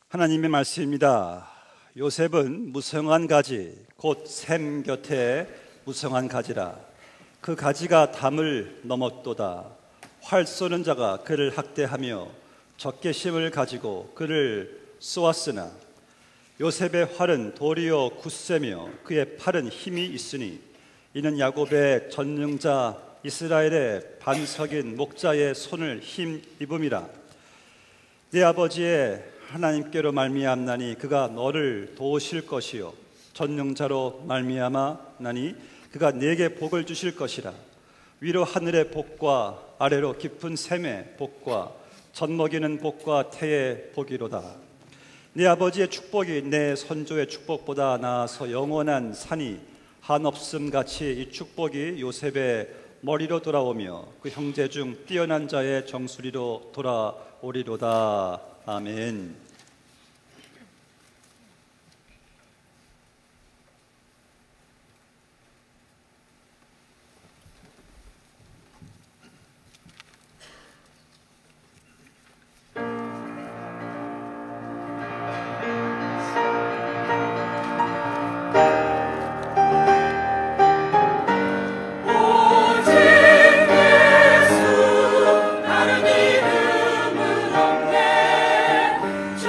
하나님의 말씀입니다. 요셉은 무성한 가지 곧 샘 곁에 무성한 가지라. 그 가지가 담을 넘었도다. 활 쏘는 자가 그를 학대하며 적개심을 가지고 그를 쏘았으나 요셉의 활은 도리어 굳세며 그의 팔은 힘이 있으니 이는 야곱의 전능자 이스라엘의 반석인 목자의 손을 힘입음이라. 네 아버지의 하나님께로 말미암나니 그가 너를 도우실 것이요 전능자로 말미암아나니 그가 네게 복을 주실 것이라. 위로 하늘의 복과 아래로 깊은 샘의 복과 젖먹이는 복과 태의 복이로다. 네 아버지의 축복이 내 선조의 축복보다 나아서 영원한 산이 한없음 같이 이 축복이 요셉의 머리로 돌아오며 그 형제 중 뛰어난 자의 정수리로 돌아오리로다. 아멘. 주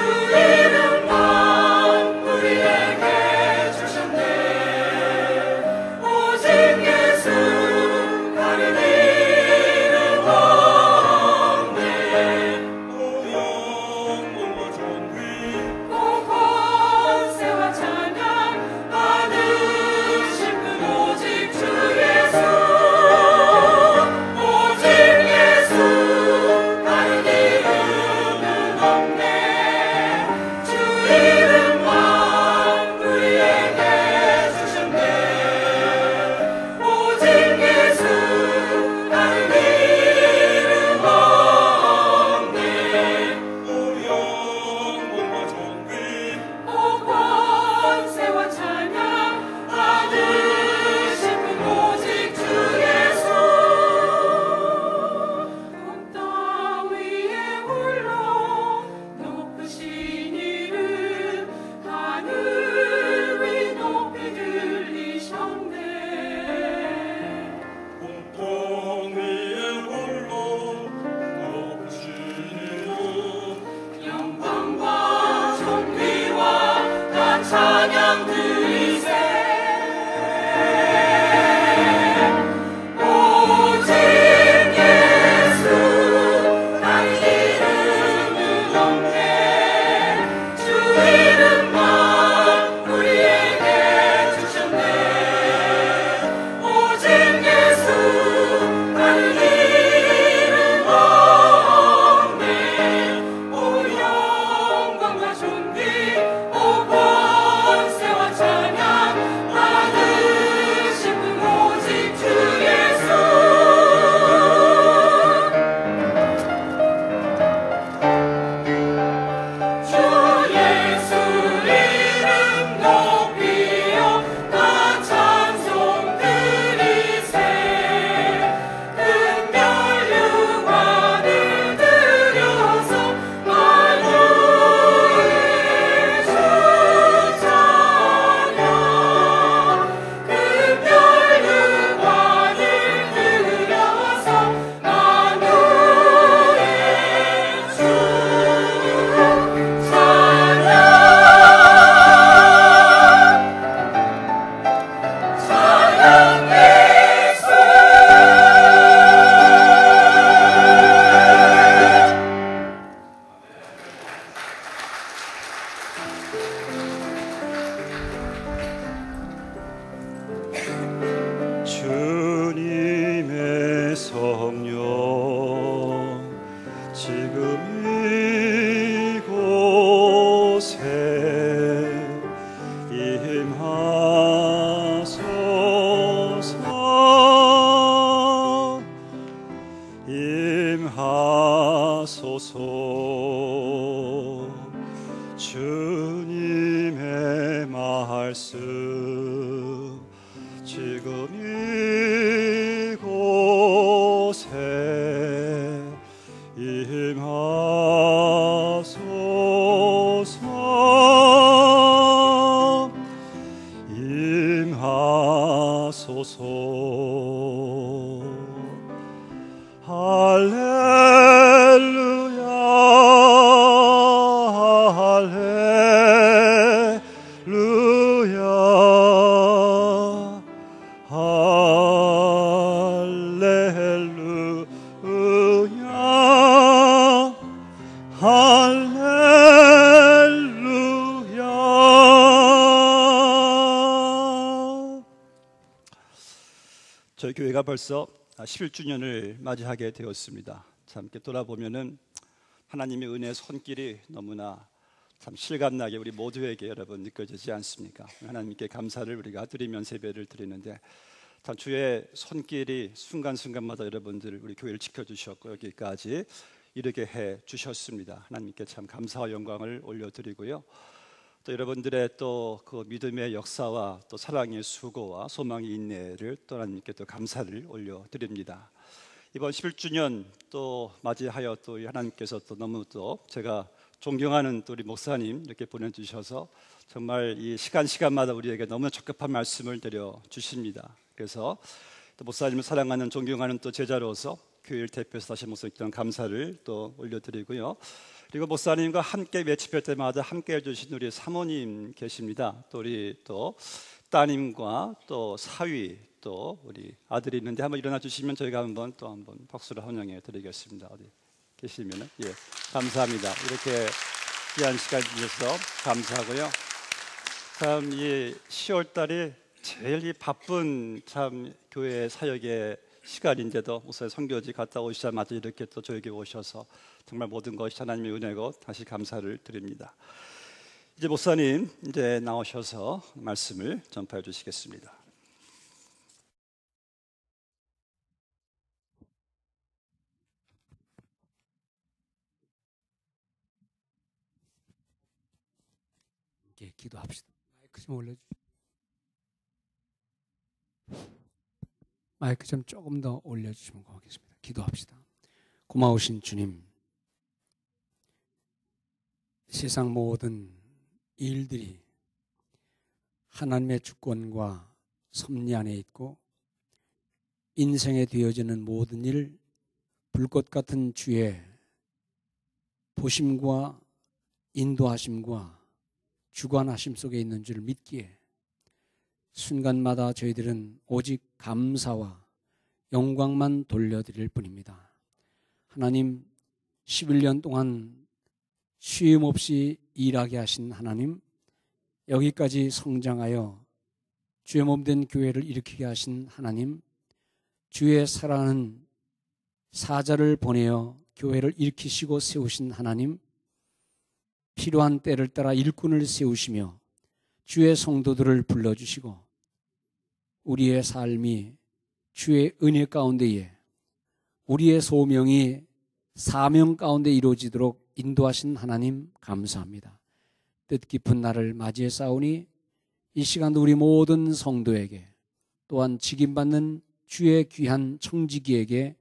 할렐루야 저희 교회가 벌써 11주년을 맞이하게 되었습니다. 참 이렇게 돌아보면은 하나님의 은혜의 손길이 너무나 참 실감나게 우리 모두에게 여러분 느껴지지 않습니까? 하나님께 감사를 우리가 드리면서 예배를 드리는데 참 주의 손길이 순간순간마다 여러분들 우리 교회를 지켜주셨고 여기까지 이르게 해 주셨습니다. 하나님께 참 감사와 영광을 올려드리고요. 또 여러분들의 또 그 믿음의 역사와 또 사랑의 수고와 소망의 인내를 또 하나님께 또 감사를 올려드립니다. 이번 11주년 또 맞이하여 또 하나님께서 또 너무 또 제가 존경하는 또 우리 목사님 이렇게 보내주셔서 정말 이 시간마다 우리에게 너무 적합한 말씀을 드려 주십니다. 그래서 또 목사님을 사랑하는 존경하는 또 제자로서 교회를 대표해서 다시 목사님께 감사를 또 올려드리고요. 그리고 목사님과 함께 매치별 때마다 함께 해주신 우리 사모님 계십니다. 또 우리 또 따님과 또 사위 또 우리 아들이 있는데 한번 일어나 주시면 저희가 한번 박수를 환영해 드리겠습니다. 어디 계시면은 예 감사합니다. 이렇게 귀한 시간 주셔서 감사하고요. 참 이 10월 달이 제일 이 바쁜 참 교회 사역의 시간인데도 목사님 선교지 갔다 오시자마자 이렇게 또 저에게 오셔서 정말 모든 것이 하나님의 은혜고 다시 감사를 드립니다. 이제 목사님 이제 나오셔서 말씀을 전파해 주시겠습니다. 예, 기도합시다. 마이크 좀 올려주세요. 마이크 좀 조금 더 올려주시면 고맙겠습니다. 기도합시다. 고마우신 주님, 세상 모든 일들이 하나님의 주권과 섭리 안에 있고 인생에 되어지는 모든 일 불꽃 같은 주의 보심과 인도하심과 주관하심 속에 있는 줄 믿기에 순간마다 저희들은 오직 감사와 영광만 돌려드릴 뿐입니다. 하나님, 11년 동안 쉼 없이 일하게 하신 하나님, 여기까지 성장하여 주의 몸된 교회를 일으키게 하신 하나님, 주의 사랑하는 사자를 보내어 교회를 일으키시고 세우신 하나님, 필요한 때를 따라 일꾼을 세우시며 주의 성도들을 불러주시고 우리의 삶이 주의 은혜 가운데에 우리의 소명이 사명 가운데 이루어지도록 인도하신 하나님 감사합니다. 뜻깊은 날을 맞이해 싸우니 이 시간도 우리 모든 성도에게 또한 직임받는 주의 귀한 청지기에게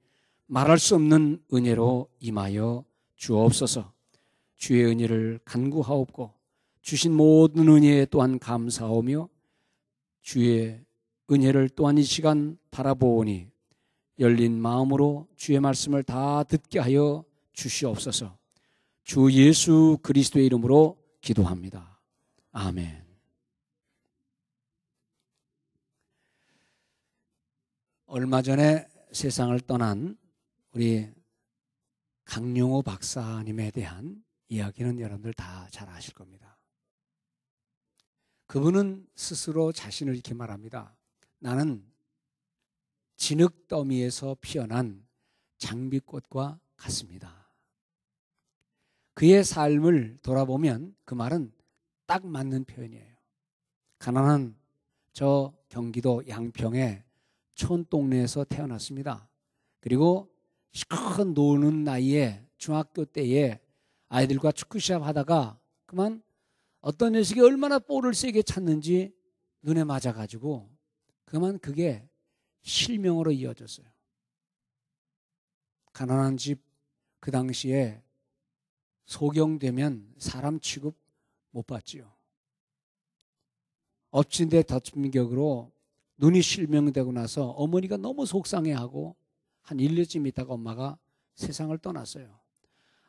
말할 수 없는 은혜로 임하여 주옵소서. 주의 은혜를 간구하옵고 주신 모든 은혜에 또한 감사하오며 주의 은혜를 또한 이 시간 바라보오니 열린 마음으로 주의 말씀을 다 듣게 하여 주시옵소서. 주 예수 그리스도의 이름으로 기도합니다. 아멘. 얼마 전에 세상을 떠난 우리 강용호 박사님에 대한 이야기는 여러분들 다 잘 아실 겁니다. 그분은 스스로 자신을 이렇게 말합니다. 나는 진흙더미에서 피어난 장미꽃과 같습니다. 그의 삶을 돌아보면 그 말은 딱 맞는 표현이에요. 가난한 저 경기도 양평의 촌동네에서 태어났습니다. 그리고 시컷 노는 나이에 중학교 때에 아이들과 축구시합 하다가 그만 어떤 녀석이 얼마나 볼을 세게 찼는지 눈에 맞아가지고 그만 그게 실명으로 이어졌어요. 가난한 집 그 당시에 소경되면 사람 취급 못 받지요. 엎친 데 덮친 격으로 눈이 실명되고 나서 어머니가 너무 속상해하고 한 1년쯤 있다가 엄마가 세상을 떠났어요.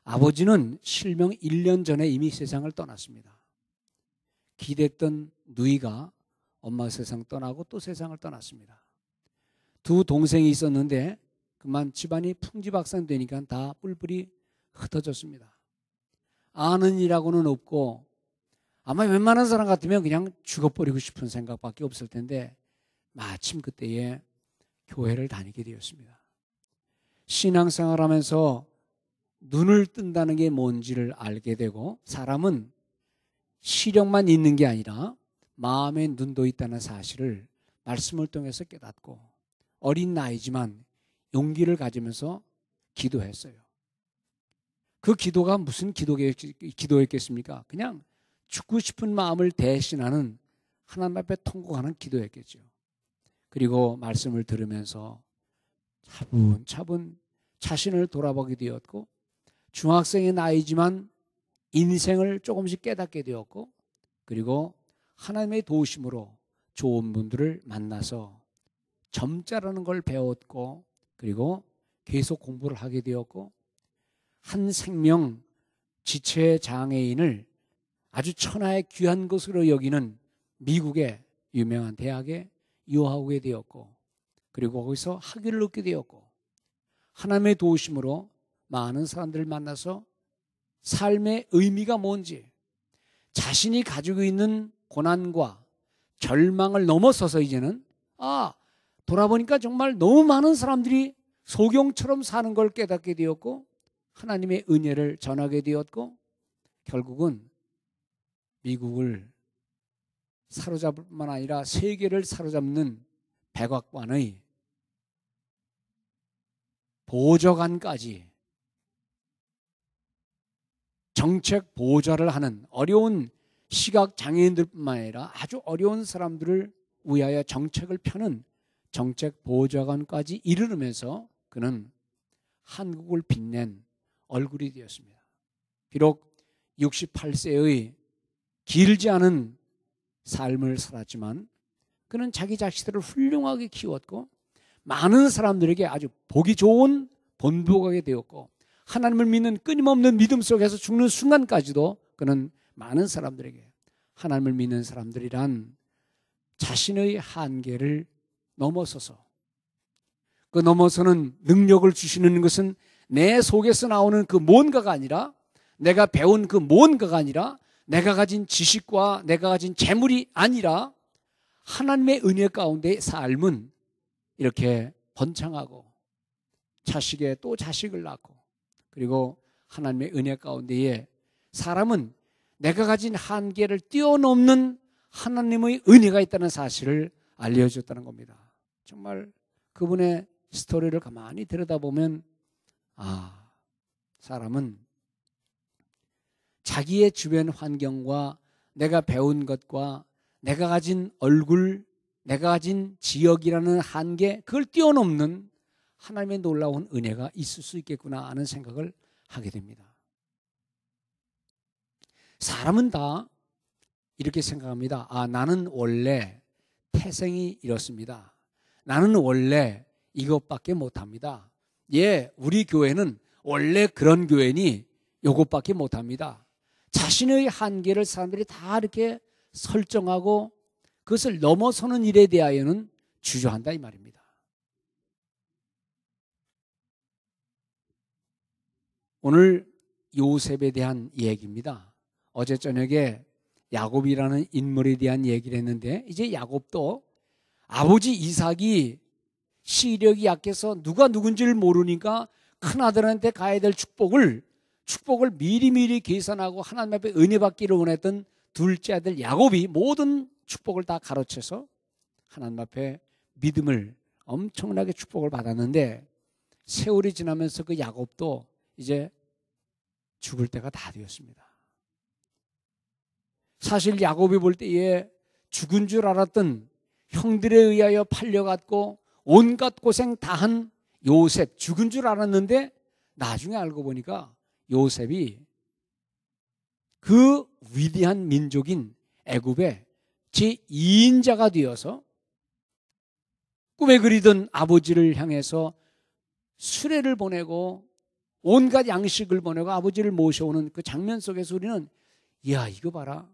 아버지는 실명 1년 전에 이미 세상을 떠났습니다. 기댔던 누이가 엄마 세상 떠나고 또 세상을 떠났습니다. 두 동생이 있었는데 그만 집안이 풍지박산되니까 다 뿔뿔이 흩어졌습니다. 아는 일하고는 없고 아마 웬만한 사람 같으면 그냥 죽어버리고 싶은 생각밖에 없을 텐데 마침 그때에 교회를 다니게 되었습니다. 신앙생활하면서 눈을 뜬다는 게 뭔지를 알게 되고 사람은 시력만 있는 게 아니라 마음의 눈도 있다는 사실을 말씀을 통해서 깨닫고 어린 나이지만 용기를 가지면서 기도했어요. 그 기도가 무슨 기도였겠습니까? 그냥 죽고 싶은 마음을 대신하는 하나님 앞에 통곡하는 기도였겠죠. 그리고 말씀을 들으면서 차분차분 자신을 돌아보게 되었고 중학생의 나이지만 인생을 조금씩 깨닫게 되었고 그리고 하나님의 도우심으로 좋은 분들을 만나서 점자라는 걸 배웠고 그리고 계속 공부를 하게 되었고 한 생명 지체 장애인을 아주 천하의 귀한 것으로 여기는 미국의 유명한 대학에 유학하게 되었고 그리고 거기서 학위를 얻게 되었고 하나님의 도우심으로 많은 사람들을 만나서 삶의 의미가 뭔지 자신이 가지고 있는 고난과 절망을 넘어서서 이제는 돌아보니까 정말 너무 많은 사람들이 소경처럼 사는 걸 깨닫게 되었고 하나님의 은혜를 전하게 되었고 결국은 미국을 사로잡을 뿐만 아니라 세계를 사로잡는 백악관의 보좌관까지 정책 보좌를 하는 어려운 시각장애인들뿐만 아니라 아주 어려운 사람들을 위하여 정책을 펴는 정책 보좌관까지 이르르면서 그는 한국을 빛낸 얼굴이 되었습니다. 비록 68세의 길지 않은 삶을 살았지만 그는 자기 자식들을 훌륭하게 키웠고 많은 사람들에게 아주 보기 좋은 본보가게 되었고 하나님을 믿는 끊임없는 믿음 속에서 죽는 순간까지도 그는 많은 사람들에게 하나님을 믿는 사람들이란 자신의 한계를 넘어서서 그 넘어서는 능력을 주시는 것은 내 속에서 나오는 그 뭔가가 아니라 내가 배운 그 뭔가가 아니라 내가 가진 지식과 내가 가진 재물이 아니라 하나님의 은혜 가운데 삶은 이렇게 번창하고 자식에 또 자식을 낳고 그리고 하나님의 은혜 가운데에 사람은 내가 가진 한계를 뛰어넘는 하나님의 은혜가 있다는 사실을 알려줬다는 겁니다. 정말 그분의 스토리를 가만히 들여다보면 사람은 자기의 주변 환경과 내가 배운 것과 내가 가진 얼굴, 내가 가진 지역이라는 한계 그걸 뛰어넘는 하나님의 놀라운 은혜가 있을 수 있겠구나 하는 생각을 하게 됩니다. 사람은 다 이렇게 생각합니다. 나는 원래 태생이 이렇습니다. 나는 원래 이것밖에 못합니다. 우리 교회는 원래 그런 교회니 이것밖에 못합니다. 자신의 한계를 사람들이 다 이렇게 설정하고 그것을 넘어서는 일에 대하여는 주저한다 이 말입니다. 오늘 요셉에 대한 얘기입니다. 어제 저녁에 야곱이라는 인물에 대한 얘기를 했는데 이제 야곱도 아버지 이삭이 시력이 약해서 누가 누군지를 모르니까 큰아들한테 가야 될 축복을 미리미리 계산하고 하나님 앞에 은혜 받기를 원했던 둘째 아들 야곱이 모든 축복을 다 가로채서 하나님 앞에 믿음을 엄청나게 축복을 받았는데 세월이 지나면서 그 야곱도 이제 죽을 때가 다 되었습니다. 사실 야곱이 볼 때에 죽은 줄 알았던 형들에 의하여 팔려갔고 온갖 고생 다 한 요셉 죽은 줄 알았는데 나중에 알고 보니까 요셉이 그 위대한 민족인 애굽의 제2인자가 되어서 꿈에 그리던 아버지를 향해서 수레를 보내고 온갖 양식을 보내고 아버지를 모셔오는 그 장면 속에서 우리는 이야, 이거 봐라.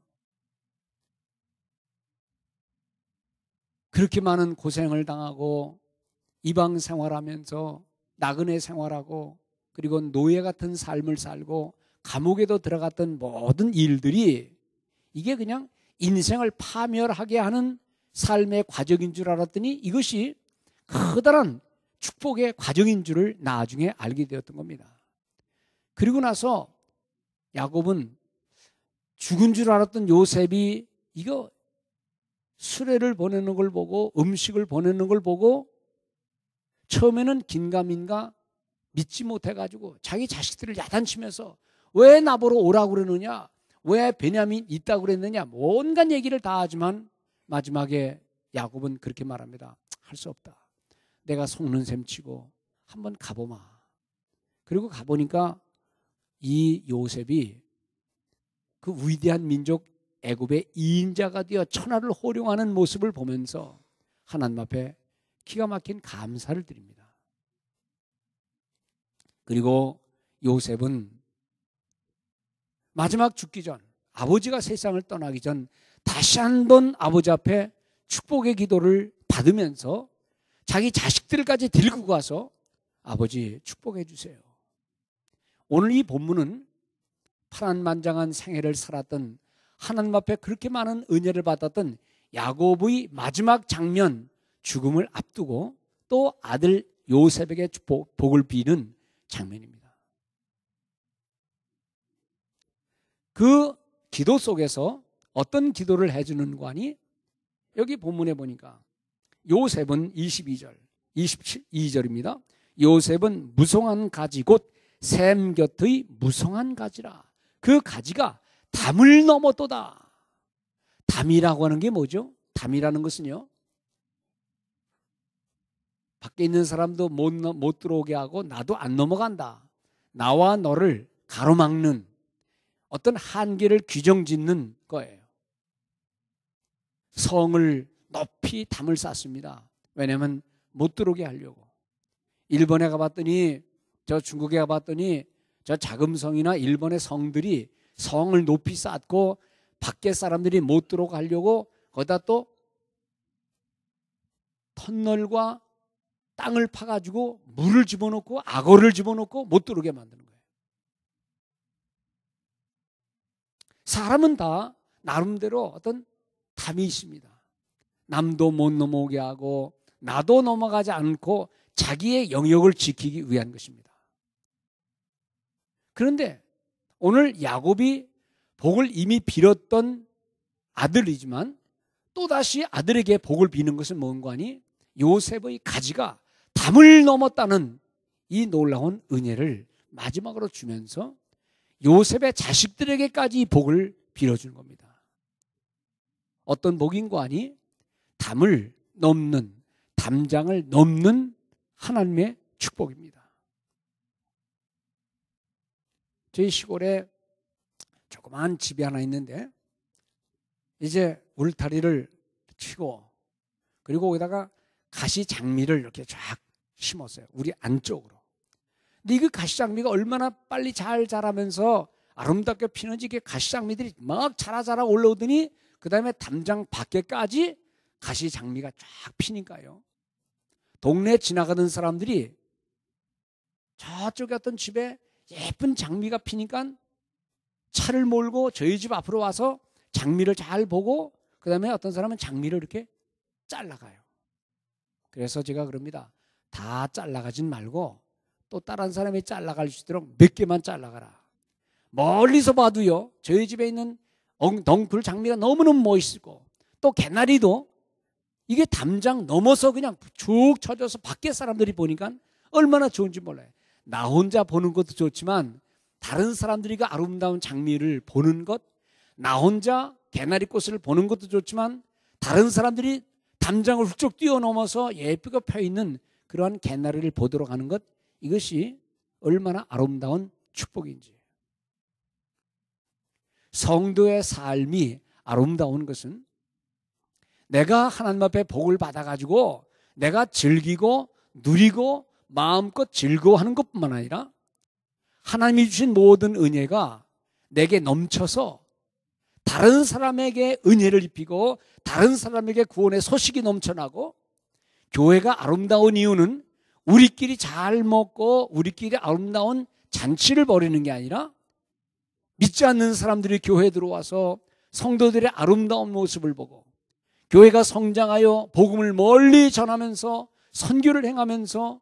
그렇게 많은 고생을 당하고 이방 생활하면서 나그네 생활하고 그리고 노예 같은 삶을 살고 감옥에도 들어갔던 모든 일들이 이게 그냥 인생을 파멸하게 하는 삶의 과정인 줄 알았더니 이것이 커다란 축복의 과정인 줄을 나중에 알게 되었던 겁니다. 그리고 나서 야곱은 죽은 줄 알았던 요셉이 이거 수레를 보내는 걸 보고 음식을 보내는 걸 보고 처음에는 긴가민가 믿지 못해가지고 자기 자식들을 야단치면서 왜 나보러 오라고 그러느냐, 왜 베냐민 있다고 그랬느냐, 온갖 얘기를 다 하지만 마지막에 야곱은 그렇게 말합니다. 할 수 없다. 내가 속는 셈 치고 한번 가보마. 그리고 가보니까 이 요셉이 그 위대한 민족 애굽의 2인자가 되어 천하를 호령하는 모습을 보면서 하나님 앞에 기가 막힌 감사를 드립니다. 그리고 요셉은 마지막 죽기 전, 아버지가 세상을 떠나기 전 다시 한번 아버지 앞에 축복의 기도를 받으면서 자기 자식들까지 데리고 가서 아버지 축복해 주세요. 오늘 이 본문은 파란만장한 생애를 살았던 하나님 앞에 그렇게 많은 은혜를 받았던 야곱의 마지막 장면, 죽음을 앞두고 또 아들 요셉에게 복을 비는 장면입니다. 그 기도 속에서 어떤 기도를 해주는 거니? 여기 본문에 보니까 요셉은 22절, 22절입니다. 요셉은 무성한 가지 곧 샘 곁의 무성한 가지라. 그 가지가 담을 넘었도다. 담이라고 하는 게 뭐죠? 담이라는 것은요, 밖에 있는 사람도 못 들어오게 하고 나도 안 넘어간다. 나와 너를 가로막는 어떤 한계를 규정짓는 거예요. 성을 높이 담을 쌓습니다. 왜냐하면 못 들어오게 하려고. 일본에 가봤더니, 저 중국에 가봤더니 저 자금성이나 일본의 성들이 성을 높이 쌓고 밖에 사람들이 못 들어오게 하려고 거기다 또 터널과 땅을 파가지고 물을 집어넣고 악어를 집어넣고 못 들어오게 만드는 거예요. 사람은 다 나름대로 어떤 담이 있습니다. 남도 못 넘어오게 하고 나도 넘어가지 않고 자기의 영역을 지키기 위한 것입니다. 그런데 오늘 야곱이 복을 이미 빌었던 아들이지만 또다시 아들에게 복을 비는 것은 뭔가 하니 요셉의 가지가 담을 넘었다는 이 놀라운 은혜를 마지막으로 주면서 요셉의 자식들에게까지 복을 빌어주는 겁니다. 어떤 복인가 하니 담을 넘는, 담장을 넘는 하나님의 축복입니다. 저희 시골에 조그만 집이 하나 있는데 이제 울타리를 치고 그리고 거기다가 가시장미를 이렇게 쫙 심었어요. 우리 안쪽으로. 근데 이 가시장미가 얼마나 빨리 잘 자라면서 아름답게 피는지 이게 가시장미들이 막 자라 올라오더니 그 다음에 담장 밖에까지 가시장미가 쫙 피니까요. 동네 지나가는 사람들이 저쪽에 어떤 집에 예쁜 장미가 피니까 차를 몰고 저희 집 앞으로 와서 장미를 잘 보고 그 다음에 어떤 사람은 장미를 이렇게 잘라가요. 그래서 제가 그럽니다. 다 잘라가진 말고 또 다른 사람이 잘라갈 수 있도록 몇 개만 잘라가라. 멀리서 봐도요, 저희 집에 있는 덩굴 장미가 너무너무 멋있고 또 개나리도 이게 담장 넘어서 그냥 쭉 쳐져서 밖에 사람들이 보니까 얼마나 좋은지 몰라요. 나 혼자 보는 것도 좋지만 다른 사람들이 그 아름다운 장미를 보는 것, 나 혼자 개나리꽃을 보는 것도 좋지만 다른 사람들이 담장을 훌쩍 뛰어넘어서 예쁘게 펴있는 그러한 개나리를 보도록 하는 것, 이것이 얼마나 아름다운 축복인지. 성도의 삶이 아름다운 것은 내가 하나님 앞에 복을 받아가지고 내가 즐기고 누리고 마음껏 즐거워하는 것뿐만 아니라 하나님이 주신 모든 은혜가 내게 넘쳐서 다른 사람에게 은혜를 입히고 다른 사람에게 구원의 소식이 넘쳐나고, 교회가 아름다운 이유는 우리끼리 잘 먹고 우리끼리 아름다운 잔치를 벌이는 게 아니라 믿지 않는 사람들이 교회에 들어와서 성도들의 아름다운 모습을 보고 교회가 성장하여 복음을 멀리 전하면서 선교를 행하면서,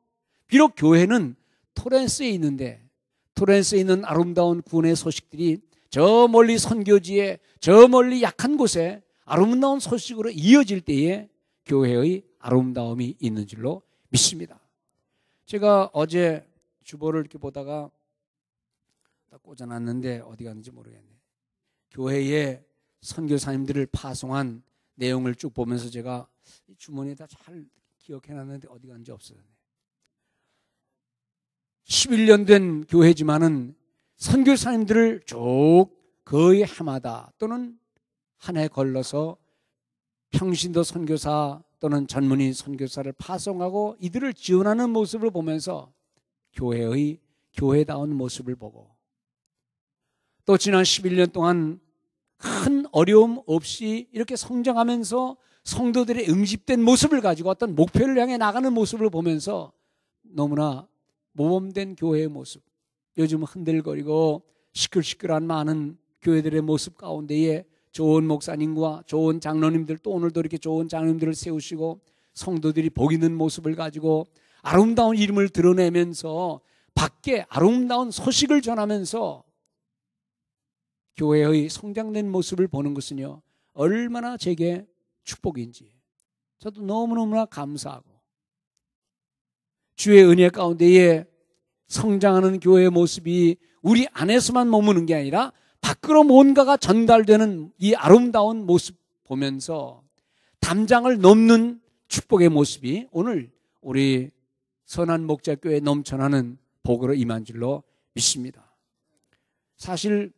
비록 교회는 토렌스에 있는데 토렌스에 있는 아름다운 구원의 소식들이 저 멀리 선교지에, 저 멀리 약한 곳에 아름다운 소식으로 이어질 때에 교회의 아름다움이 있는 줄로 믿습니다. 제가 어제 주보를 이렇게 보다가 딱 꽂아놨는데 어디 갔는지 모르겠네. 교회에 선교사님들을 파송한 내용을 쭉 보면서 제가 주머니에다 잘 기억해놨는데 어디 갔는지 없어요. 11년 된 교회지만은 선교사님들을 쭉 거의 해마다 또는 한 해 걸러서 평신도 선교사 또는 전문의 선교사를 파송하고 이들을 지원하는 모습을 보면서 교회의 교회다운 모습을 보고, 또 지난 11년 동안 큰 어려움 없이 이렇게 성장하면서 성도들의 응집된 모습을 가지고 어떤 목표를 향해 나가는 모습을 보면서 너무나 모범된 교회의 모습, 요즘 흔들거리고 시끌시끌한 많은 교회들의 모습 가운데에 좋은 목사님과 좋은 장로님들, 또 오늘도 이렇게 좋은 장로님들을 세우시고 성도들이 복 있는 모습을 가지고 아름다운 이름을 드러내면서 밖에 아름다운 소식을 전하면서 교회의 성장된 모습을 보는 것은요, 얼마나 제게 축복인지 저도 너무너무나 감사하고, 주의 은혜 가운데에 성장하는 교회의 모습이 우리 안에서만 머무는 게 아니라 밖으로 뭔가가 전달되는 이 아름다운 모습 보면서 담장을 넘는 축복의 모습이 오늘 우리 선한 목자교회에 넘쳐나는 복으로 임한 줄로 믿습니다. 사실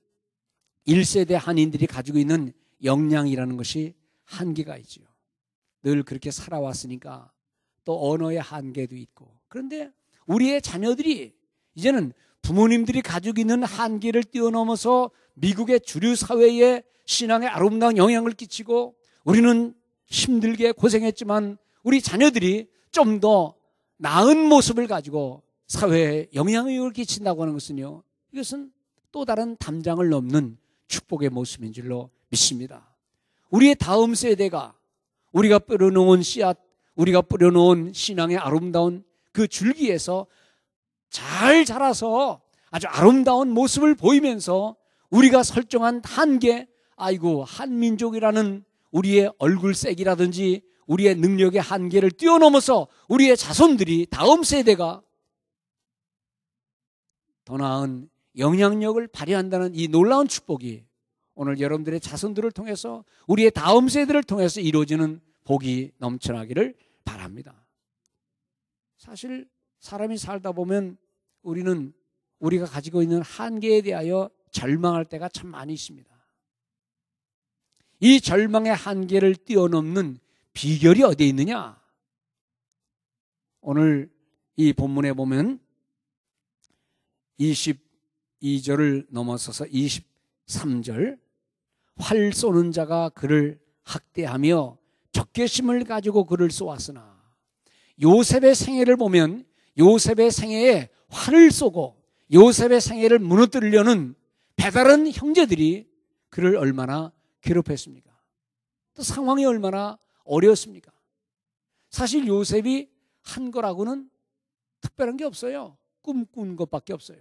1세대 한인들이 가지고 있는 역량이라는 것이 한계가 있죠. 늘 그렇게 살아왔으니까 또 언어의 한계도 있고, 그런데 우리의 자녀들이 이제는 부모님들이 가지고 있는 한계를 뛰어넘어서 미국의 주류 사회에 신앙의 아름다운 영향을 끼치고, 우리는 힘들게 고생했지만 우리 자녀들이 좀 더 나은 모습을 가지고 사회에 영향력을 끼친다고 하는 것은요, 이것은 또 다른 담장을 넘는 축복의 모습인 줄로 믿습니다. 우리의 다음 세대가 우리가 뿌려놓은 씨앗, 우리가 뿌려놓은 신앙의 아름다운 그 줄기에서 잘 자라서 아주 아름다운 모습을 보이면서 우리가 설정한 한계, 아이고 한민족이라는 우리의 얼굴색이라든지 우리의 능력의 한계를 뛰어넘어서 우리의 자손들이, 다음 세대가 더 나은 영향력을 발휘한다는 이 놀라운 축복이 오늘 여러분들의 자손들을 통해서, 우리의 다음 세대를 통해서 이루어지는 복이 넘쳐나기를 바랍니다. 사실 사람이 살다 보면 우리가 가지고 있는 한계에 대하여 절망할 때가 참 많이 있습니다. 이 절망의 한계를 뛰어넘는 비결이 어디에 있느냐? 오늘 이 본문에 보면 22절을 넘어서서 23절, 활 쏘는 자가 그를 학대하며 적개심을 가지고 그를 쏘았으나, 요셉의 생애를 보면 요셉의 생애에 활을 쏘고 요셉의 생애를 무너뜨리려는 배다른 형제들이 그를 얼마나 괴롭혔습니까? 또 상황이 얼마나 어려웠습니까? 사실 요셉이 한 거라고는 특별한 게 없어요. 꿈꾼 것밖에 없어요.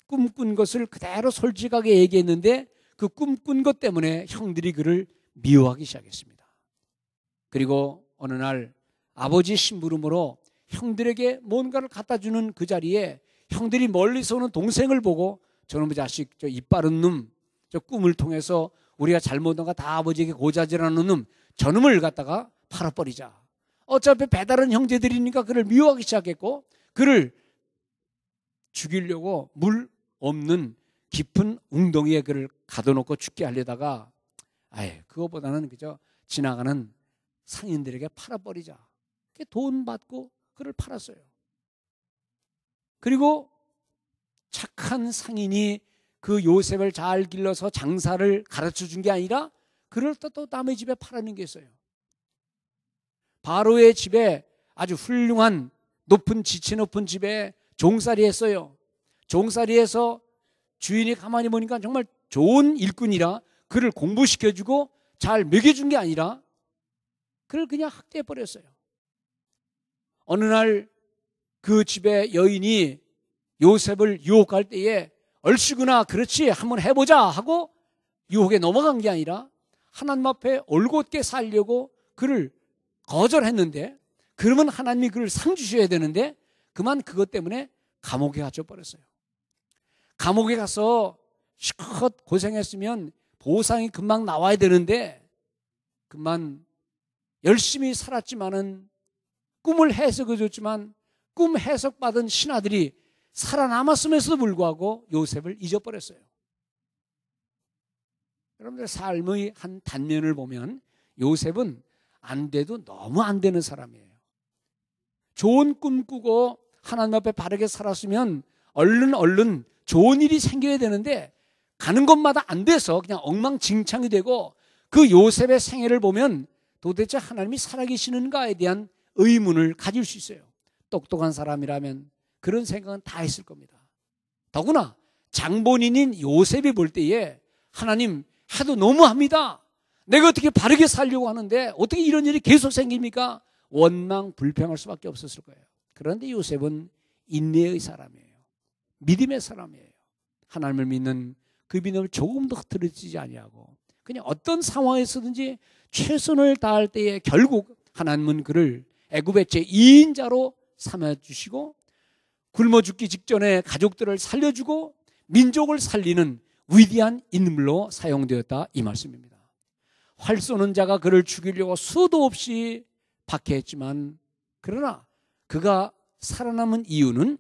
꿈꾼 것을 그대로 솔직하게 얘기했는데 그 꿈꾼 것 때문에 형들이 그를 미워하기 시작했습니다. 그리고 어느 날 아버지 심부름으로 형들에게 뭔가를 갖다 주는 그 자리에 형들이 멀리서 오는 동생을 보고, 저놈의 자식, 저 이빠른 놈, 저 꿈을 통해서 우리가 잘못한 거 다 아버지에게 고자질하는 놈, 저놈을 갖다가 팔아버리자. 어차피 배다른 형제들이니까 그를 미워하기 시작했고, 그를 죽이려고 물 없는 깊은 웅덩이에 그를 가둬놓고 죽게 하려다가, 그거보다는 그저 지나가는 상인들에게 팔아버리자. 돈 받고 그를 팔았어요. 그리고 착한 상인이 그 요셉을 잘 길러서 장사를 가르쳐 준 게 아니라 그를 또 남의 집에 팔아는 게 있어요. 바로의 집에 아주 훌륭한 높은 지체 높은 집에 종살이 했어요. 종살이해서 주인이 가만히 보니까 정말 좋은 일꾼이라 그를 공부시켜주고 잘 먹여준 게 아니라 그를 그냥 학대해버렸어요. 어느 날 그 집에 여인이 요셉을 유혹할 때에 얼씨구나 그렇지 한번 해보자 하고 유혹에 넘어간 게 아니라 하나님 앞에 올곧게 살려고 그를 거절했는데, 그러면 하나님이 그를 상 주셔야 되는데 그만 그것 때문에 감옥에 갇혀버렸어요. 감옥에 가서 실컷 고생했으면 보상이 금방 나와야 되는데 그만 열심히 살았지만은 꿈을 해석해 줬지만 꿈 해석받은 신하들이 살아남았음에도 불구하고 요셉을 잊어버렸어요. 여러분들 삶의 한 단면을 보면 요셉은 안 돼도 너무 안 되는 사람이에요. 좋은 꿈 꾸고 하나님 앞에 바르게 살았으면 얼른 좋은 일이 생겨야 되는데 가는 곳마다 안 돼서 그냥 엉망진창이 되고, 그 요셉의 생애를 보면 도대체 하나님이 살아계시는가에 대한 의문을 가질 수 있어요. 똑똑한 사람이라면 그런 생각은 다 했을 겁니다. 더구나 장본인인 요셉이 볼 때에 하나님 해도 너무합니다. 내가 어떻게 바르게 살려고 하는데 어떻게 이런 일이 계속 생깁니까? 원망 불평할 수밖에 없었을 거예요. 그런데 요셉은 인내의 사람이에요. 믿음의 사람이에요. 하나님을 믿는 그 믿음을 조금도 흐트러지지 아니하고 그냥 어떤 상황에서든지 최선을 다할 때에 결국 하나님은 그를 애굽의 제2인자로 삼아주시고 굶어 죽기 직전에 가족들을 살려주고 민족을 살리는 위대한 인물로 사용되었다, 이 말씀입니다. 활 쏘는 자가 그를 죽이려고 수도 없이 박해했지만 그러나 그가 살아남은 이유는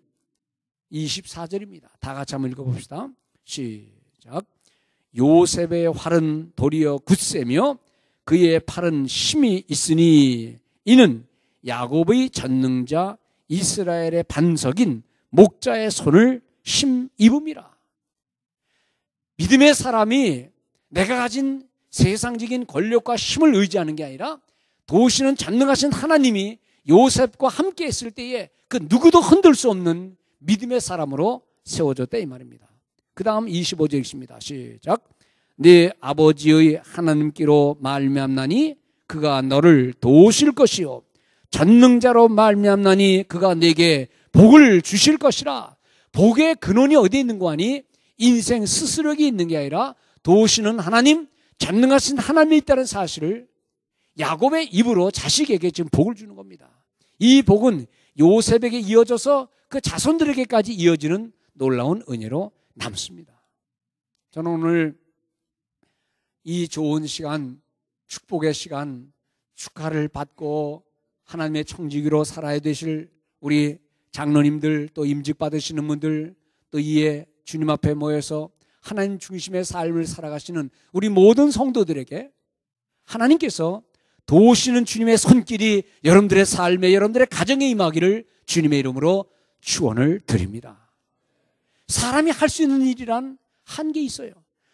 24절입니다. 다 같이 한번 읽어봅시다. 시작. 요셉의 활은 도리어 굳세며 그의 팔은 힘이 있으니 이는 야곱의 전능자 이스라엘의 반석인 목자의 손을 힘입음이라. 믿음의 사람이 내가 가진 세상적인 권력과 힘을 의지하는 게 아니라 도우시는 전능하신 하나님이 요셉과 함께 했을 때에 그 누구도 흔들 수 없는 믿음의 사람으로 세워졌다, 이 말입니다. 그 다음 25절 읽습니다. 시작. 네 아버지의 하나님께로 말미암나니 그가 너를 도우실 것이요 전능자로 말미암나니 그가 내게 복을 주실 것이라. 복의 근원이 어디에 있는 거 아니? 인생 스스로에게 있는 게 아니라 도우시는 하나님, 전능하신 하나님이 있다는 사실을 야곱의 입으로 자식에게 지금 복을 주는 겁니다. 이 복은 요셉에게 이어져서 그 자손들에게까지 이어지는 놀라운 은혜로 남습니다. 저는 오늘 이 좋은 시간, 축복의 시간, 축하를 받고 하나님의 청지기로 살아야 되실 우리 장로님들, 또 임직 받으시는 분들, 또 이에 주님 앞에 모여서 하나님 중심의 삶을 살아가시는 우리 모든 성도들에게 하나님께서 도우시는 주님의 손길이 여러분들의 삶에, 여러분들의 가정에 임하기를 주님의 이름으로 축원을 드립니다. 사람이 할 수 있는 일이란 한계 있어요.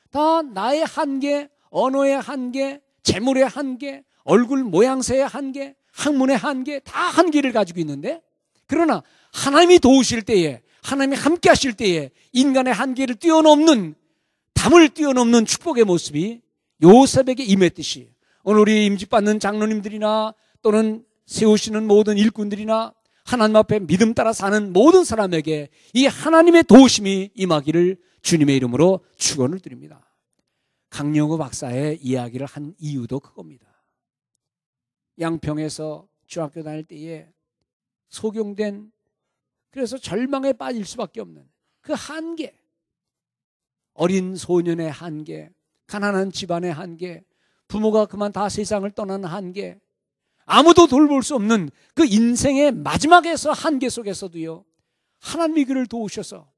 다 나의 한계, 언어의 한계, 재물의 한계, 얼굴 모양새의 한계, 학문의 한계, 다 한계를 가지고 있는데, 그러나 하나님이 도우실 때에, 하나님이 함께 하실 때에 인간의 한계를 뛰어넘는, 담을 뛰어넘는 축복의 모습이 요셉에게 임했듯이 오늘 우리 임직받는 장로님들이나 또는 세우시는 모든 일꾼들이나 하나님 앞에 믿음 따라 사는 모든 사람에게 이 하나님의 도우심이 임하기를 주님의 이름으로 축원을 드립니다. 강영호 박사의 이야기를 한 이유도 그겁니다. 양평에서 중학교 다닐 때에 소경된, 그래서 절망에 빠질 수밖에 없는 그 한계, 어린 소년의 한계, 가난한 집안의 한계, 부모가 그만 다 세상을 떠나는 한계, 아무도 돌볼 수 없는 그 인생의 마지막에서 한계 속에서도요, 하나님이 그를 도우셔서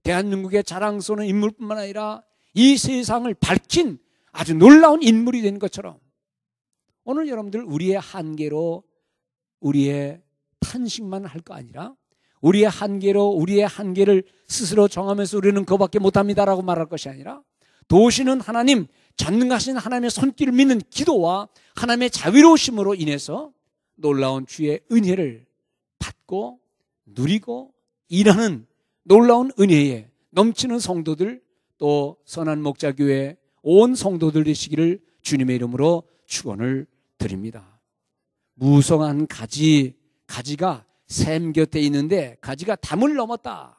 대한민국의 자랑스러운 인물뿐만 아니라 이 세상을 밝힌 아주 놀라운 인물이 된 것처럼 오늘 여러분들 우리의 한계로 우리의 탄식만 할 거 아니라 우리의 한계로 우리의 한계를 스스로 정하면서 우리는 그거밖에 못합니다라고 말할 것이 아니라 도우시는 하나님, 전능하신 하나님의 손길을 믿는 기도와 하나님의 자비로우심으로 인해서 놀라운 주의 은혜를 받고 누리고 일하는 놀라운 은혜에 넘치는 성도들, 또 선한 목자교회 온 성도들 되시기를 주님의 이름으로 축원을 드립니다. 무성한 가지가 샘 곁에 있는데 가지가 담을 넘었다.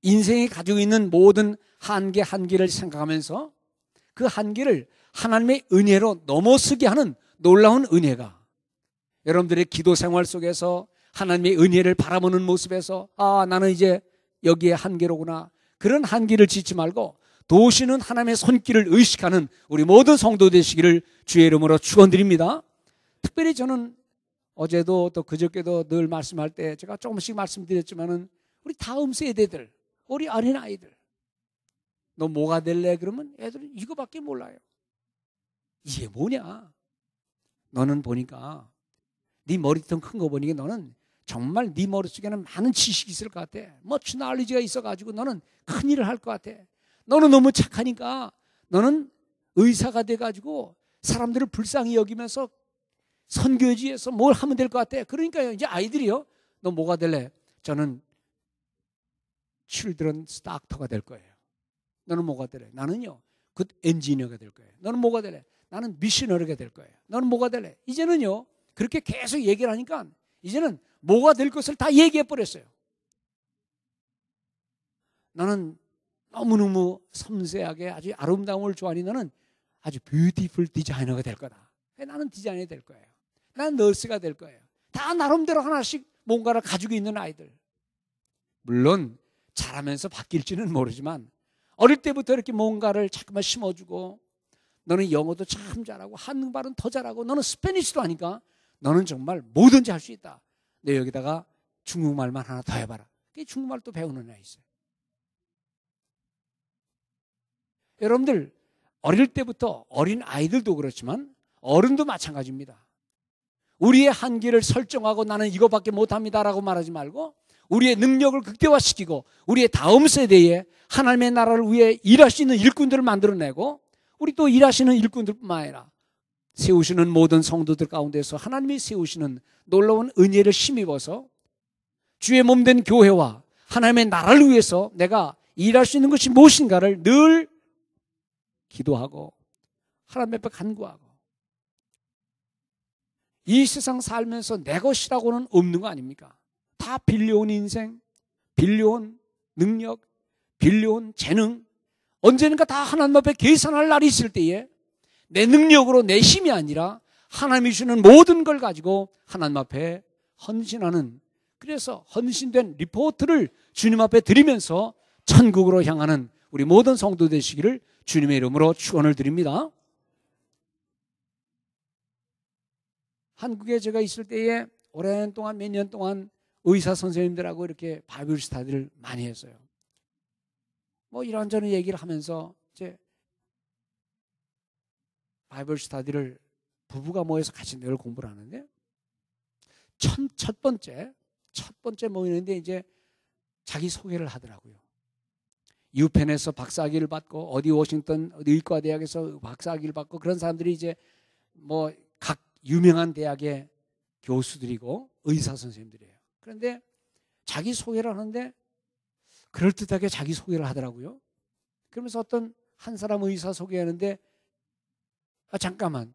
인생이 가지고 있는 모든 한계를 생각하면서 그 한계를 하나님의 은혜로 넘어서게 하는 놀라운 은혜가 여러분들의 기도 생활 속에서 하나님의 은혜를 바라보는 모습에서 나는 이제 여기에 한계로구나, 그런 한계를 짓지 말고 도우시는 하나님의 손길을 의식하는 우리 모든 성도 되시기를 주의 이름으로 축원드립니다. 특별히 저는 어제도 또 그저께도 늘 말씀할 때 제가 조금씩 말씀드렸지만은 우리 다음 세대들, 우리 어린아이들, 너 뭐가 될래? 그러면 애들은 이거밖에 몰라요. 이게 뭐냐? 너는 보니까 네 머리통 큰 거 보니까 너는 정말 네 머릿속에는 많은 지식이 있을 것 같아. much knowledge가 있어가지고 너는 큰일을 할 것 같아. 너는 너무 착하니까 너는 의사가 돼가지고 사람들을 불쌍히 여기면서 선교지에서 뭘 하면 될 것 같아. 그러니까요, 이제 아이들이요, 너 뭐가 될래? 저는 children's doctor가 될 거예요. 너는 뭐가 될래? 나는요, good engineer가 될 거예요. 너는 뭐가 될래? 나는 미셔너리가 될 거예요. 너는 뭐가 될래? 이제는요, 그렇게 계속 얘기를 하니까 이제는 뭐가 될 것을 다 얘기해 버렸어요. 나는 너무너무 섬세하게 아주 아름다움을 좋아하니 너는 아주 뷰티풀 디자이너가 될 거다. 나는 디자이너가 될 거예요. 나는 너스가 될 거예요. 다 나름대로 하나씩 뭔가를 가지고 있는 아이들. 물론 자라면서 바뀔지는 모르지만 어릴 때부터 이렇게 뭔가를 자꾸만 심어주고, 너는 영어도 참 잘하고 한국말은 더 잘하고 너는 스페니쉬도 하니까 너는 정말 뭐든지 할 수 있다. 내 여기다가 중국말만 하나 더 해봐라. 중국말 또 배우는 애 있어요. 여러분들 어릴 때부터, 어린 아이들도 그렇지만 어른도 마찬가지입니다. 우리의 한계를 설정하고 나는 이거밖에 못합니다라고 말하지 말고 우리의 능력을 극대화시키고 우리의 다음 세대에 하나님의 나라를 위해 일할 수 있는 일꾼들을 만들어내고, 우리 또 일하시는 일꾼들뿐만 아니라 세우시는 모든 성도들 가운데서 하나님이 세우시는 놀라운 은혜를 힘입어서 주의 몸된 교회와 하나님의 나라를 위해서 내가 일할 수 있는 것이 무엇인가를 늘 기도하고 하나님 앞에 간구하고, 이 세상 살면서 내 것이라고는 없는 거 아닙니까? 다 빌려온 인생, 빌려온 능력, 빌려온 재능, 언젠가 다 하나님 앞에 계산할 날이 있을 때에 내 능력으로, 내 힘이 아니라 하나님이 주는 모든 걸 가지고 하나님 앞에 헌신하는, 그래서 헌신된 리포트를 주님 앞에 드리면서 천국으로 향하는 우리 모든 성도 되시기를 주님의 이름으로 축원을 드립니다. 한국에 제가 있을 때에 오랜 동안, 몇 년 동안 의사 선생님들하고 이렇게 바이블 스터디를 많이 했어요. 뭐 이런저런 얘기를 하면서 이제 바이블 스터디를 부부가 모여서 같이 늘 공부를 하는데, 첫 번째 모이는데 이제 자기 소개를 하더라고요. 유펜에서 박사학위를 받고 어디 워싱턴 의과대학에서 박사학위를 받고 그런 사람들이 이제 뭐 각 유명한 대학의 교수들이고 의사 선생님들이에요. 그런데 자기 소개를 하는데 그럴듯하게 자기 소개를 하더라고요. 그러면서 어떤 한 사람 의사 소개하는데, 잠깐만,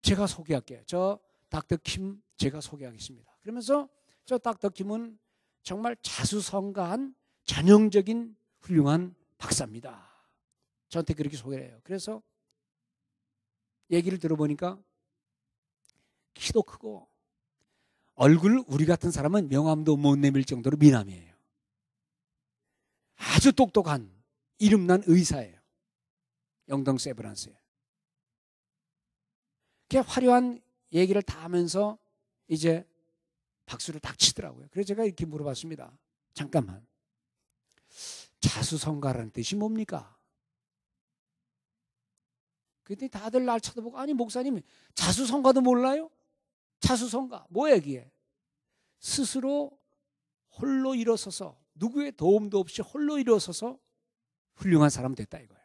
제가 소개할게요. 저 닥터 킴 제가 소개하겠습니다. 그러면서 저 닥터 킴은 정말 자수성가한 전형적인 훌륭한 박사입니다. 저한테 그렇게 소개를 해요. 그래서 얘기를 들어보니까 키도 크고 얼굴, 우리 같은 사람은 명함도 못 내밀 정도로 미남이에요. 아주 똑똑한 이름난 의사예요. 영동 세브란스에. 그렇게 화려한 얘기를 다 하면서 이제 박수를 딱 치더라고요. 그래서 제가 이렇게 물어봤습니다. 잠깐만, 자수성가라는 뜻이 뭡니까? 그랬더니 다들 날 쳐다보고, 아니 목사님 자수성가도 몰라요? 자수성가 뭐야 이게? 스스로 홀로 일어서서 누구의 도움도 없이 홀로 일어서서 훌륭한 사람 됐다 이거예요.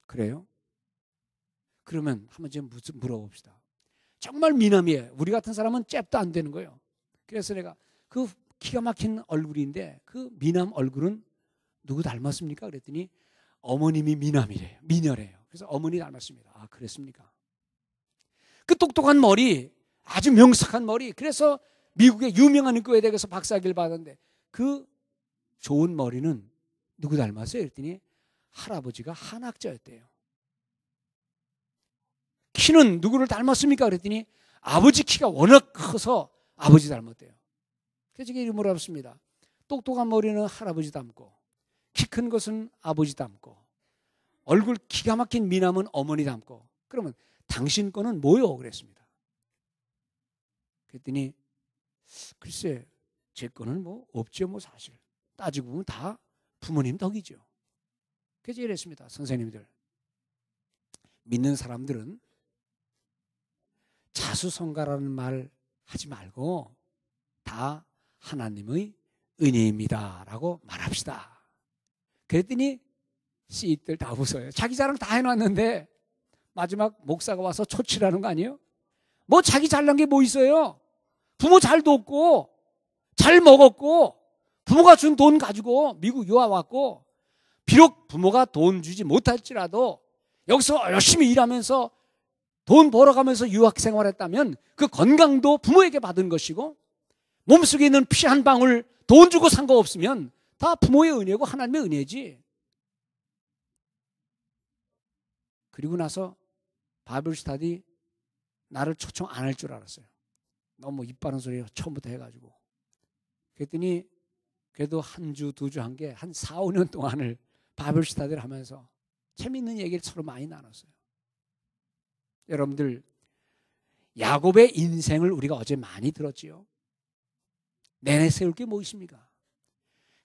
그래요? 그러면 한번 좀 물어봅시다. 정말 미남이에요. 우리 같은 사람은 잽도 안 되는 거예요. 그래서 내가 그 기가 막힌 얼굴인데 그 미남 얼굴은 누구 닮았습니까? 그랬더니 어머님이 미남이래요. 미녀래요. 그래서 어머니 닮았습니다. 아, 그랬습니까? 그 똑똑한 머리, 아주 명석한 머리. 그래서 미국의 유명한 의과대학에서 박사학위를 받았는데 그 좋은 머리는 누구 닮았어요? 그랬더니 할아버지가 한학자였대요. 키는 누구를 닮았습니까? 그랬더니 아버지 키가 워낙 커서 아버지 닮았대요. 그래서 이게 물어봤습니다. 똑똑한 머리는 할아버지 닮고 키 큰 것은 아버지 닮고 얼굴 기가 막힌 미남은 어머니 닮고 그러면 당신 거는 뭐요? 그랬습니다. 그랬더니 글쎄 제 거는 뭐 없죠 뭐 사실. 따지고 보면 다 부모님 덕이죠. 그래서 이랬습니다. 선생님들 믿는 사람들은 자수성가라는 말 하지 말고 다 하나님의 은혜입니다 라고 말합시다. 그랬더니 씨들 다 웃어요. 자기 자랑 다 해놨는데 마지막 목사가 와서 초치라는 거 아니에요? 뭐 자기 잘난 게 뭐 있어요? 부모 잘 돕고 잘 먹었고 부모가 준 돈 가지고 미국 유학 왔고 비록 부모가 돈 주지 못할지라도 여기서 열심히 일하면서 돈 벌어가면서 유학 생활했다면 그 건강도 부모에게 받은 것이고 몸속에 있는 피 한 방울 돈 주고 산 거 없으면 다 부모의 은혜고 하나님의 은혜지. 그리고 나서 바이블 스터디 나를 초청 안 할 줄 알았어요. 너무 입 바른 소리 처음부터 해가지고. 그랬더니 그래도 한 주, 두 주 한 게 한 4, 5년 동안을 바이블 스터디를 하면서 재미있는 얘기를 서로 많이 나눴어요. 여러분들 야곱의 인생을 우리가 어제 많이 들었지요. 내내 세울 게 뭐 있습니까?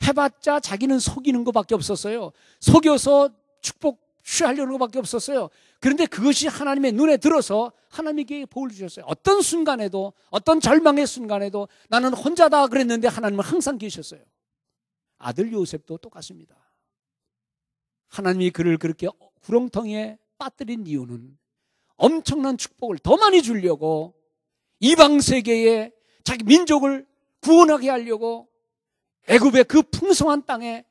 해봤자 자기는 속이는 것밖에 없었어요. 속여서 축복 취하려는 것밖에 없었어요. 그런데 그것이 하나님의 눈에 들어서 하나님께 복을 주셨어요. 어떤 순간에도 어떤 절망의 순간에도 나는 혼자다 그랬는데 하나님은 항상 계셨어요. 아들 요셉도 똑같습니다. 하나님이 그를 그렇게 구렁텅이에 빠뜨린 이유는 엄청난 축복을 더 많이 주려고 이방 세계에 자기 민족을 구원하게 하려고 애굽의 그 풍성한 땅에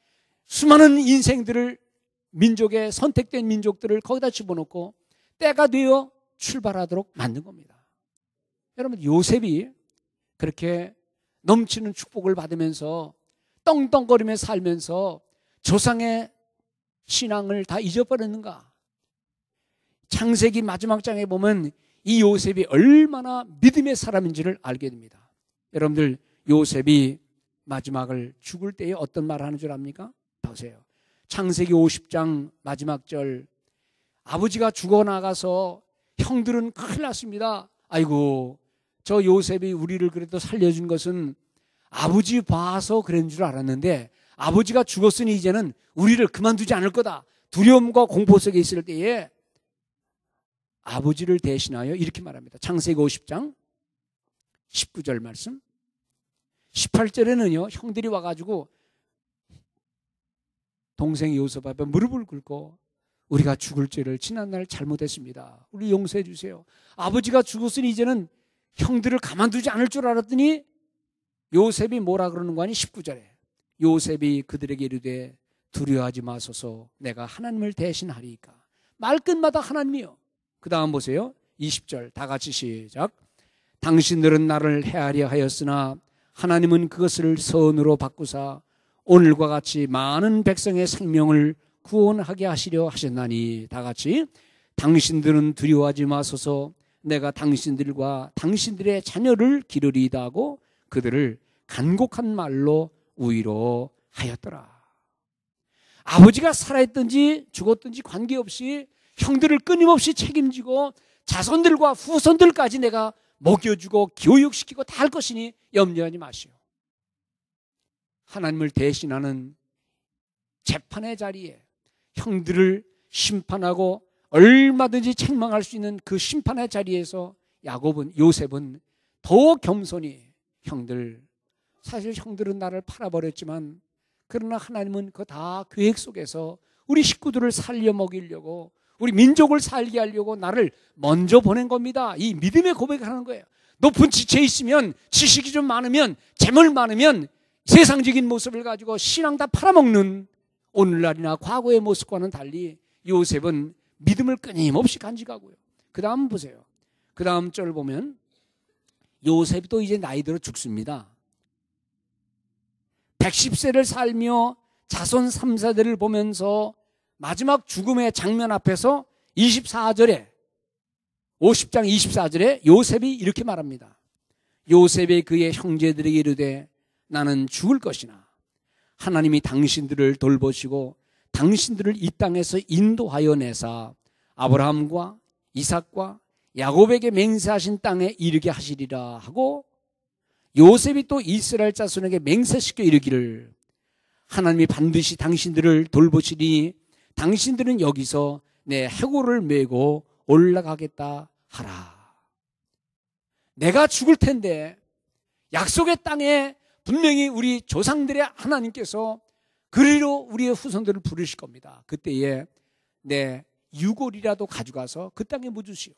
수많은 인생들을 민족의 선택된 민족들을 거기다 집어넣고 때가 되어 출발하도록 만든 겁니다. 여러분 요셉이 그렇게 넘치는 축복을 받으면서 떵떵거리며 살면서 조상의 신앙을 다 잊어버렸는가? 창세기 마지막 장에 보면 이 요셉이 얼마나 믿음의 사람인지를 알게 됩니다. 여러분들 요셉이 마지막을 죽을 때에 어떤 말을 하는 줄 압니까? 보세요. 창세기 50장 마지막 절 아버지가 죽어나가서 형들은 큰일 났습니다. 아이고 저 요셉이 우리를 그래도 살려준 것은 아버지 봐서 그런 줄 알았는데 아버지가 죽었으니 이제는 우리를 그만두지 않을 거다. 두려움과 공포 속에 있을 때에 아버지를 대신하여 이렇게 말합니다. 창세기 50장 19절 말씀 18절에는요 형들이 와가지고 동생 요셉 앞에 무릎을 꿇고 우리가 죽을 죄를 지난날 잘못했습니다. 우리 용서해 주세요. 아버지가 죽었으니 이제는 형들을 가만두지 않을 줄 알았더니 요셉이 뭐라 그러는 거 아니? 19절에 요셉이 그들에게 이르되 두려워하지 마소서 내가 하나님을 대신하리이까. 말끝마다 하나님이요. 그 다음 보세요. 20절 다 같이 시작. 당신들은 나를 해하려 하였으나 하나님은 그것을 선으로 바꾸사 오늘과 같이 많은 백성의 생명을 구원하게 하시려 하셨나니. 다 같이 당신들은 두려워하지 마소서 내가 당신들과 당신들의 자녀를 기르리이다 하고 그들을 간곡한 말로 위로하였더라. 아버지가 살아있든지 죽었든지 관계없이 형들을 끊임없이 책임지고 자손들과 후손들까지 내가 먹여주고 교육시키고 다 할 것이니 염려하지 마시오. 하나님을 대신하는 재판의 자리에 형들을 심판하고 얼마든지 책망할 수 있는 그 심판의 자리에서 요셉은 더 겸손히 형들, 사실 형들은 나를 팔아버렸지만 그러나 하나님은 그거 다 계획 속에서 우리 식구들을 살려 먹이려고 우리 민족을 살게 하려고 나를 먼저 보낸 겁니다. 이 믿음의 고백을 하는 거예요. 높은 지체에 있으면 지식이 좀 많으면 재물 많으면 세상적인 모습을 가지고 신앙 다 팔아먹는 오늘날이나 과거의 모습과는 달리 요셉은 믿음을 끊임없이 간직하고요. 그 다음 보세요. 그 다음 절 보면 요셉이 또 이제 나이 들어 죽습니다. 110세를 살며 자손 3세대를 보면서 마지막 죽음의 장면 앞에서 50장 24절에 요셉이 이렇게 말합니다. 요셉이 그의 형제들에게 이르되 나는 죽을 것이나 하나님이 당신들을 돌보시고 당신들을 이 땅에서 인도하여 내사 아브라함과 이삭과 야곱에게 맹세하신 땅에 이르게 하시리라 하고 요셉이 또 이스라엘 자손에게 맹세시켜 이르기를 하나님이 반드시 당신들을 돌보시니 당신들은 여기서 내 해골을 메고 올라가겠다 하라. 내가 죽을 텐데 약속의 땅에 분명히 우리 조상들의 하나님께서 그리로 우리의 후손들을 부르실 겁니다. 그때에 내 유골이라도 가져가서 그 땅에 묻으시오.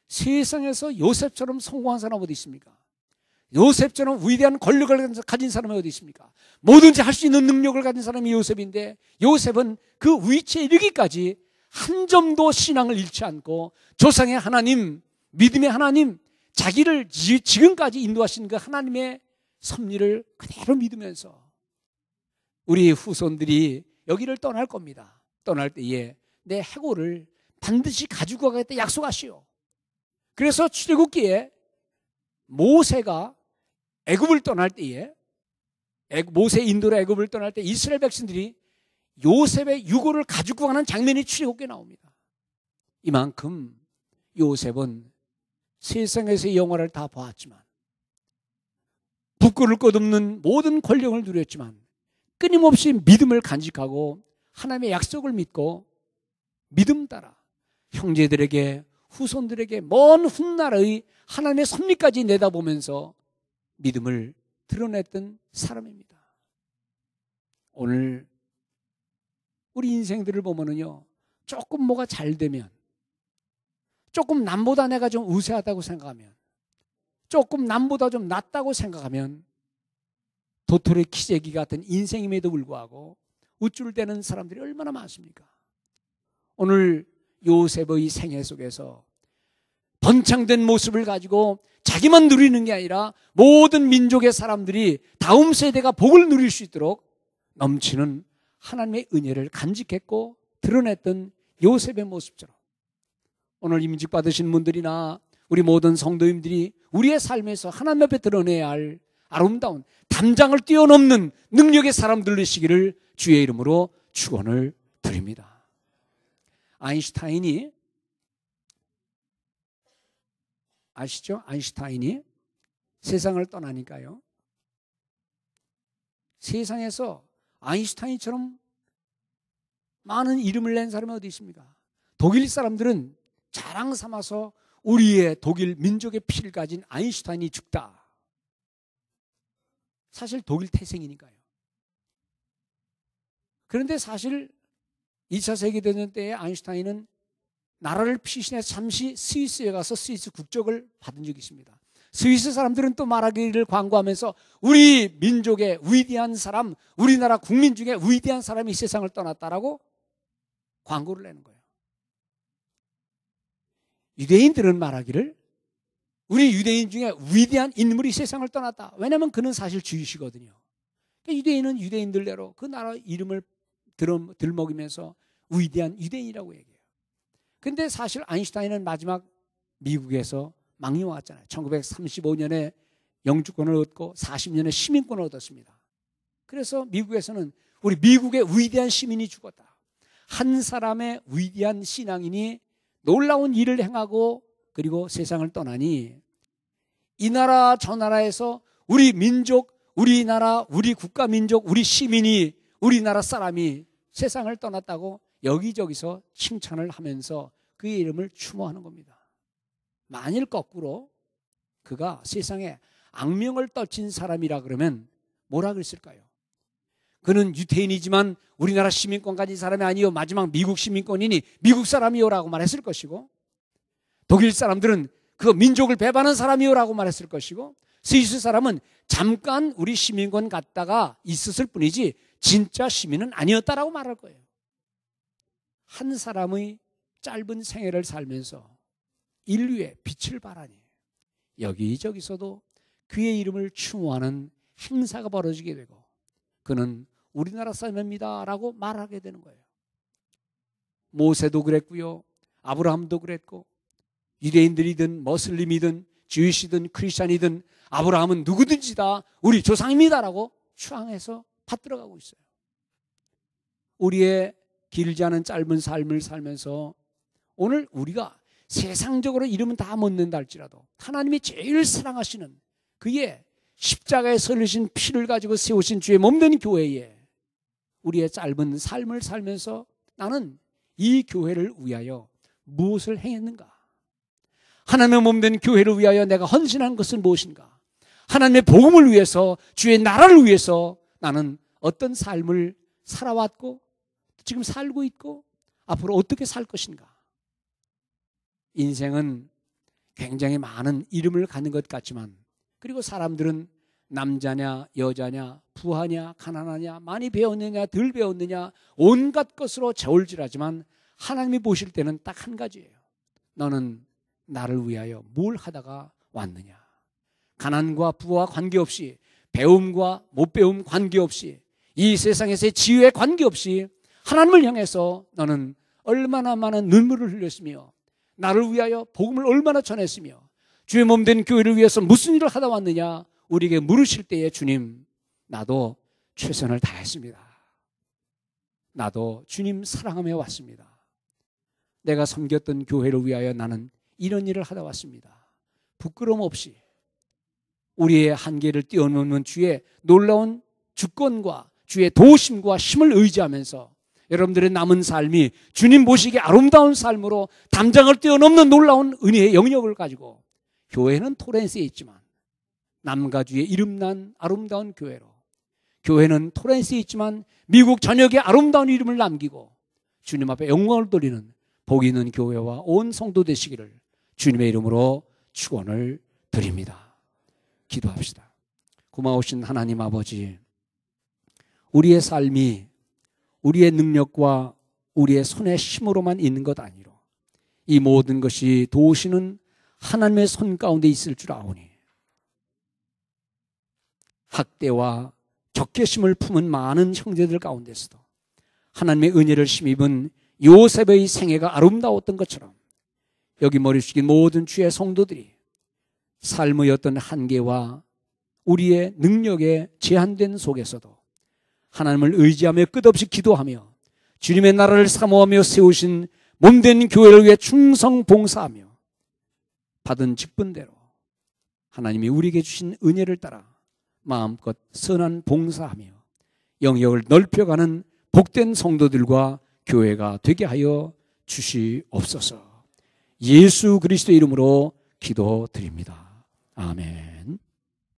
세상에서 요셉처럼 성공한 사람 어디 있습니까? 요셉처럼 위대한 권력을 가진 사람이 어디 있습니까? 뭐든지 할 수 있는 능력을 가진 사람이 요셉인데 요셉은 그 위치에 이르기까지 한 점도 신앙을 잃지 않고 조상의 하나님, 믿음의 하나님, 자기를 지금까지 인도하신 그 하나님의 섭리를 그대로 믿으면서 우리 후손들이 여기를 떠날 겁니다. 떠날 때에 내 해골을 반드시 가지고 가겠다 약속하시오. 그래서 출애굽기에 모세가 애굽을 떠날 때에 모세 인도로 애굽을 떠날 때 이스라엘 백성들이 요셉의 유골을 가지고 가는 장면이 출애굽기에 나옵니다. 이만큼 요셉은 세상에서의 영화를 다 보았지만 부끄러울 것 없는 모든 권력을 누렸지만 끊임없이 믿음을 간직하고 하나님의 약속을 믿고 믿음 따라 형제들에게 후손들에게 먼 훗날의 하나님의 섭리까지 내다보면서 믿음을 드러냈던 사람입니다. 오늘 우리 인생들을 보면은요, 조금 뭐가 잘 되면, 조금 남보다 내가 좀 우세하다고 생각하면, 조금 남보다 좀 낫다고 생각하면 도토리 키재기 같은 인생임에도 불구하고 우쭐대는 사람들이 얼마나 많습니까? 오늘 요셉의 생애 속에서 번창된 모습을 가지고 자기만 누리는 게 아니라 모든 민족의 사람들이 다음 세대가 복을 누릴 수 있도록 넘치는 하나님의 은혜를 간직했고 드러냈던 요셉의 모습처럼 오늘 임직 받으신 분들이나 우리 모든 성도님들이 우리의 삶에서 하나님 앞에 드러내야 할 아름다운 담장을 뛰어넘는 능력의 사람들 되시기를 주의 이름으로 축원을 드립니다. 아인슈타인이 아시죠? 아인슈타인이 세상을 떠나니까요. 세상에서 아인슈타인처럼 많은 이름을 낸 사람이 어디 있습니까? 독일 사람들은 자랑 삼아서 우리의 독일 민족의 피를 가진 아인슈타인이 죽다. 사실 독일 태생이니까요. 그런데 사실 2차 세계대전 때에 아인슈타인은 나라를 피신해서 잠시 스위스에 가서 스위스 국적을 받은 적이 있습니다. 스위스 사람들은 또 말하기를 광고하면서 우리 민족의 위대한 사람, 우리나라 국민 중에 위대한 사람이 세상을 떠났다라고 광고를 내는 거예요. 유대인들은 말하기를 우리 유대인 중에 위대한 인물이 세상을 떠났다. 왜냐하면 그는 사실 주이시거든요. 그러니까 유대인은 유대인들대로 그 나라 이름을 들먹이면서 위대한 유대인이라고 얘기해요. 그런데 사실 아인슈타인은 마지막 미국에서 망명왔잖아요. 1935년에 영주권을 얻고 40년에 시민권을 얻었습니다. 그래서 미국에서는 우리 미국의 위대한 시민이 죽었다. 한 사람의 위대한 신앙인이 놀라운 일을 행하고 그리고 세상을 떠나니 이 나라 저 나라에서 우리 민족, 우리나라, 우리 국가 민족, 우리 시민이 우리나라 사람이 세상을 떠났다고 여기저기서 칭찬을 하면서 그의 이름을 추모하는 겁니다. 만일 거꾸로 그가 세상에 악명을 떨친 사람이라 그러면 뭐라 그랬을까요? 그는 유태인이지만 우리나라 시민권 가진 사람이 아니요 마지막 미국 시민권이니 미국 사람이요라고 말했을 것이고, 독일 사람들은 그 민족을 배반한 사람이요라고 말했을 것이고, 스위스 사람은 잠깐 우리 시민권 갖다가 있었을 뿐이지 진짜 시민은 아니었다라고 말할 거예요. 한 사람의 짧은 생애를 살면서 인류의 빛을 발하니 여기저기서도 그의 이름을 추모하는 행사가 벌어지게 되고, 그는 우리나라 사람입니다 라고 말하게 되는 거예요. 모세도 그랬고요, 아브라함도 그랬고, 유대인들이든 머슬림이든 주이시든 크리스찬이든 아브라함은 누구든지 다 우리 조상입니다라고 추앙해서 받들어가고 있어요. 우리의 길지 않은 짧은 삶을 살면서 오늘 우리가 세상적으로 이름은 다 못 낸다 할지라도 하나님이 제일 사랑하시는 그의 십자가에 설리신 피를 가지고 세우신 주의 몸된 교회에 우리의 짧은 삶을 살면서 나는 이 교회를 위하여 무엇을 행했는가? 하나님의 몸된 교회를 위하여 내가 헌신한 것은 무엇인가? 하나님의 복음을 위해서, 주의 나라를 위해서 나는 어떤 삶을 살아왔고 지금 살고 있고 앞으로 어떻게 살 것인가? 인생은 굉장히 많은 이름을 갖는 것 같지만, 그리고 사람들은 남자냐 여자냐 부하냐 가난하냐 많이 배웠느냐 덜 배웠느냐 온갖 것으로 저울질하지만 하나님이 보실 때는 딱 한 가지예요. 너는 나를 위하여 뭘 하다가 왔느냐? 가난과 부와 관계없이, 배움과 못 배움 관계없이, 이 세상에서의 지위에 관계없이 하나님을 향해서 너는 얼마나 많은 눈물을 흘렸으며 나를 위하여 복음을 얼마나 전했으며 주의 몸된 교회를 위해서 무슨 일을 하다 왔느냐 우리에게 물으실 때에 주님, 나도 최선을 다했습니다. 나도 주님 사랑하며 왔습니다. 내가 섬겼던 교회를 위하여 나는 이런 일을 하다 왔습니다. 부끄러움 없이 우리의 한계를 뛰어넘는 주의 놀라운 주권과 주의 도우심과 힘을 의지하면서 여러분들의 남은 삶이 주님 보시기에 아름다운 삶으로 담장을 뛰어넘는 놀라운 은혜의 영역을 가지고, 교회는 토렌스에 있지만 남가주의 이름난 아름다운 교회로, 교회는 토렌스에 있지만 미국 전역에 아름다운 이름을 남기고 주님 앞에 영광을 돌리는 복 있는 교회와 온 성도 되시기를 주님의 이름으로 축원을 드립니다. 기도합시다. 고마우신 하나님 아버지, 우리의 삶이 우리의 능력과 우리의 손의 힘으로만 있는 것 아니로 이 모든 것이 도우시는 하나님의 손 가운데 있을 줄 아오니, 학대와 적개심을 품은 많은 형제들 가운데서도 하나님의 은혜를 힘입은 요셉의 생애가 아름다웠던 것처럼 여기 머리 숙인 모든 주의 성도들이 삶의 어떤 한계와 우리의 능력에 제한된 속에서도 하나님을 의지하며 끝없이 기도하며 주님의 나라를 사모하며 세우신 몸된 교회를 위해 충성 봉사하며 받은 직분대로 하나님이 우리에게 주신 은혜를 따라 마음껏 선한 봉사하며 영역을 넓혀가는 복된 성도들과 교회가 되게 하여 주시옵소서. 예수 그리스도 이름으로 기도드립니다. 아멘.